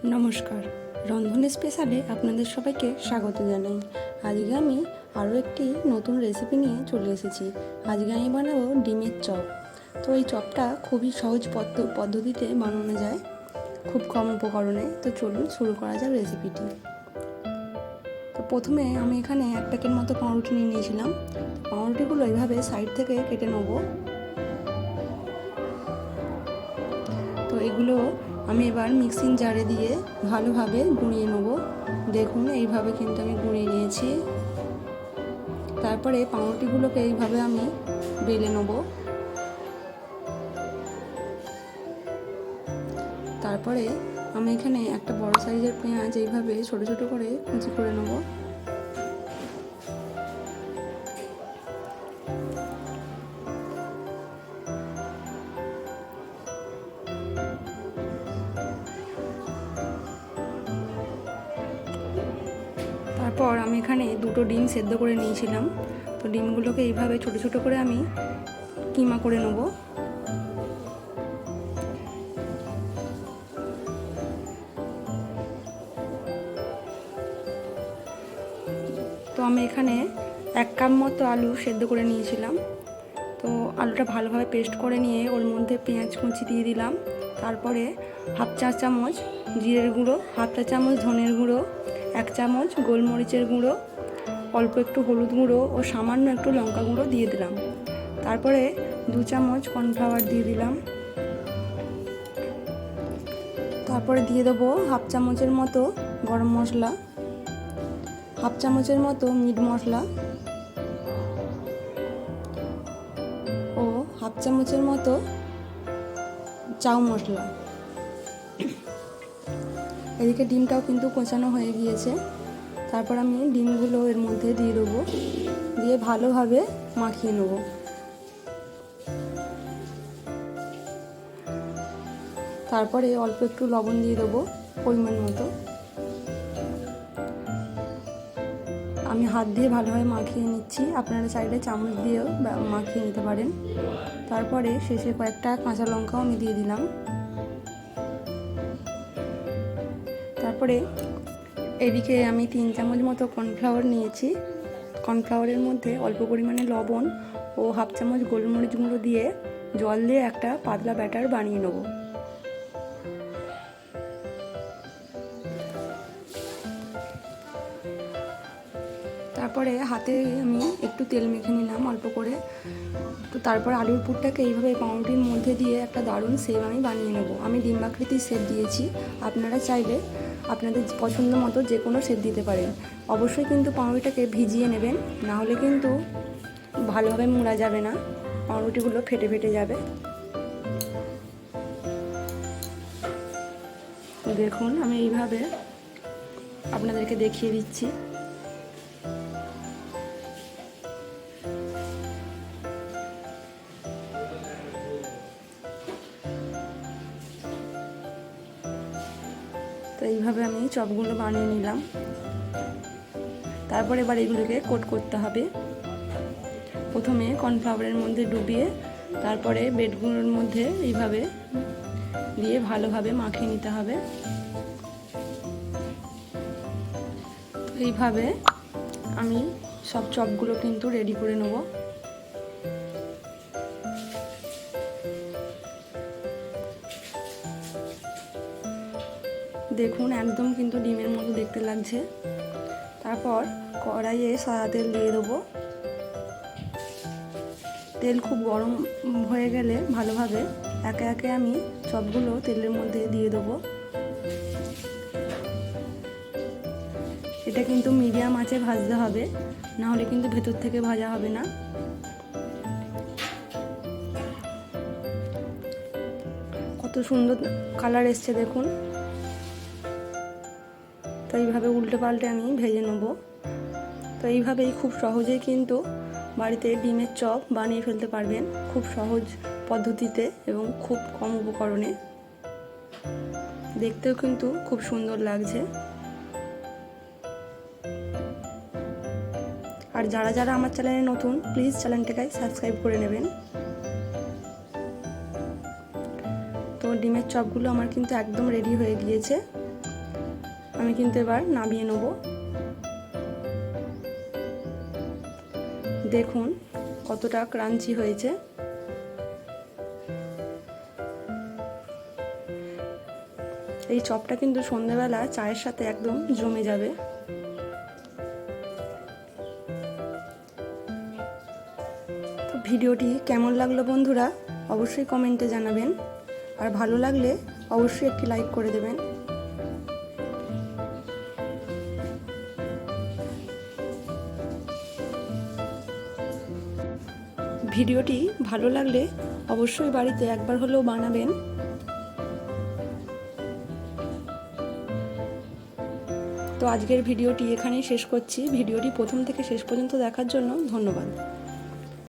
নমস্কার, রন্ধন স্পেশালে আপনাদের সবাইকে স্বাগত জানাই। আজকে আমি আরও একটি নতুন রেসিপি নিয়ে চলে এসেছি। আজকে আমি বানাবো ডিমের চপ। তো এই চপটা খুবই সহজ পদ্ধতিতে বানানো যায়, খুব কম উপকরণে। তো চলুন শুরু করা যাক রেসিপিটি। তো প্রথমে আমি এখানে 1 প্যাকেট মতো পাউরুটি নিয়ে নিয়েছিলাম। পাউরুটিগুলো এইভাবে সাইড থেকে কেটে নেব। তো এগুলো আমি এবার মিক্সিং জারে দিয়ে ভালোভাবে গুঁড়িয়ে নেব। দেখুন এইভাবে কিন্তু আমি গুঁড়িয়ে নিয়েছি। তারপরে পাউরুটিগুলোকে এইভাবে আমি বেলে নেব। তারপরে আমি এখানে একটা বড় সাইজের পেঁয়াজ এইভাবে ছোট ছোট করে কুচি করে নেব। তারপর আমি এখানে 2টো ডিম সেদ্ধ করে নিয়েছিলাম। তো ডিমগুলোকে এইভাবে ছোট ছোট করে আমি কিমা করে নেব। তো আমি এখানে 1 কাপ মতো আলু সেদ্ধ করে নিয়েছিলাম। তো আলুটা ভালোভাবে পেস্ট করে নিয়ে ওর মধ্যে পেঁয়াজ কুচি দিয়ে দিলাম। তারপরে 1/2 চা চামচ জিরের গুঁড়ো, 1/2 চা চামচ ধনের গুঁড়ো, 1 চামচ গোলমরিচের গুঁড়ো, অল্প একটু হলুদ গুঁড়ো ও সামান্য একটু লঙ্কা গুঁড়ো দিয়ে দিলাম। তারপরে 2 চামচ কর্নফ্লাওয়ার দিয়ে দিলাম। তারপরে দিয়ে দেবো 1/2 চামচের মতো গরম মশলা, 1/2 চামচের মতো মিট মশলা ও 1/2 চামচের মতো চাউ মশলা। এদিকে ডিমটাও কিন্তু কোচানো হয়ে গিয়েছে। তারপর আমি ডিমগুলো এর মধ্যে দিয়ে দেবো, দিয়ে ভালোভাবে মাখিয়ে নেব। তারপরে অল্প একটু লবণ দিয়ে দেবো পরিমাণ মতো। আমি হাত দিয়ে ভালোভাবে মাখিয়ে নিচ্ছি, আপনারা চাইলে চামচ দিয়েও মাখিয়ে নিতে পারেন। তারপরে শেষে কয়েকটা কাঁচা লঙ্কাও আমি দিয়ে দিলাম। তারপরে এদিকে আমি 3 চামচ মতো কর্নফ্লাওয়ার নিয়েছি। কর্নফ্লাওয়ারের মধ্যে অল্প পরিমাণে লবণ ও 1/2 চামচ গোলমরিচ গুঁড়ো দিয়ে জল দিয়ে একটা পাতলা ব্যাটার বানিয়ে নেব। তারপরে হাতে আমি একটু তেল মেখে নিলাম অল্প করে। তো তারপর আলুর পুরটাকে এইভাবে পাউরুটির মধ্যে দিয়ে একটা দারুণ শেপ আমি বানিয়ে নেব। আমি ডিম্বাকৃতির শেপ দিয়েছি, আপনারা চাইলে আপনাদের পছন্দ মতো যে কোনো শেপ দিতে পারেন। অবশ্যই কিন্তু পাউরুটিটাকে ভিজিয়ে নেবেন, না হলে কিন্তু ভালোভাবে মোড়া যাবে না, পাউরুটিগুলো ফেটে ফেটে যাবে। দেখুন আমি এইভাবে আপনাদেরকে দেখিয়ে দিচ্ছি। তো এইভাবে আমি চপগুলো বানিয়ে নিলাম। তারপর এবার এগুলোকে কোট করতে হবে। প্রথমে কর্নফ্লাওয়ারের মধ্যে ডুবিয়ে তারপরে ব্রেডগুলোর মধ্যে এইভাবে দিয়ে ভালোভাবে মাখিয়ে নিতে হবে। এইভাবে আমি সব চপগুলো কিন্তু রেডি করে নেব। দেখুন একদম কিন্তু ডিমের মতো দেখতে লাগছে। তারপর কড়াইয়ে সাদা তেল দিয়ে দেবো। তেল খুব গরম হয়ে গেলে ভালোভাবে একে একে আমি চপগুলো তেলের মধ্যে দিয়ে দেবো। এটা কিন্তু মিডিয়াম আঁচে ভাজতে হবে, না হলে কিন্তু ভেতর থেকে ভাজা হবে না। কত সুন্দর কালার এসছে দেখুন। তো এইভাবে উল্টে পাল্টে আমি ভেজে নেব। তো এইভাবেই খুব সহজেই কিন্তু বাড়িতে ডিমের চপ বানিয়ে ফেলতে পারবেন, খুব সহজ পদ্ধতিতে এবং খুব কম উপকরণে। দেখতেও কিন্তু খুব সুন্দর লাগছে। আর যারা যারা আমার চ্যানেলে নতুন, প্লিজ চ্যানেলটাকে সাবস্ক্রাইব করে নেবেন। তো ডিমের চপগুলো আমার কিন্তু একদম রেডি হয়ে গিয়েছে। আমি কিন্তু এবার নামিয়ে নেব। দেখুন কতটা ক্রাঞ্চি হয়েছে। এই চপটা কিন্তু সন্ধ্যাবেলা চায়ের সাথে একদম জমে যাবে। তো ভিডিওটি কেমন লাগলো বন্ধুরা অবশ্যই কমেন্টে জানাবেন, আর ভালো লাগলে অবশ্যই একটি লাইক করে দেবেন। ভিডিওটি ভালো লাগলে অবশ্যই বাড়িতে একবার হলেও বানাবেন। তো আজকের ভিডিওটি এখানেই শেষ করছি। ভিডিওটি প্রথম থেকে শেষ পর্যন্ত দেখার জন্য ধন্যবাদ।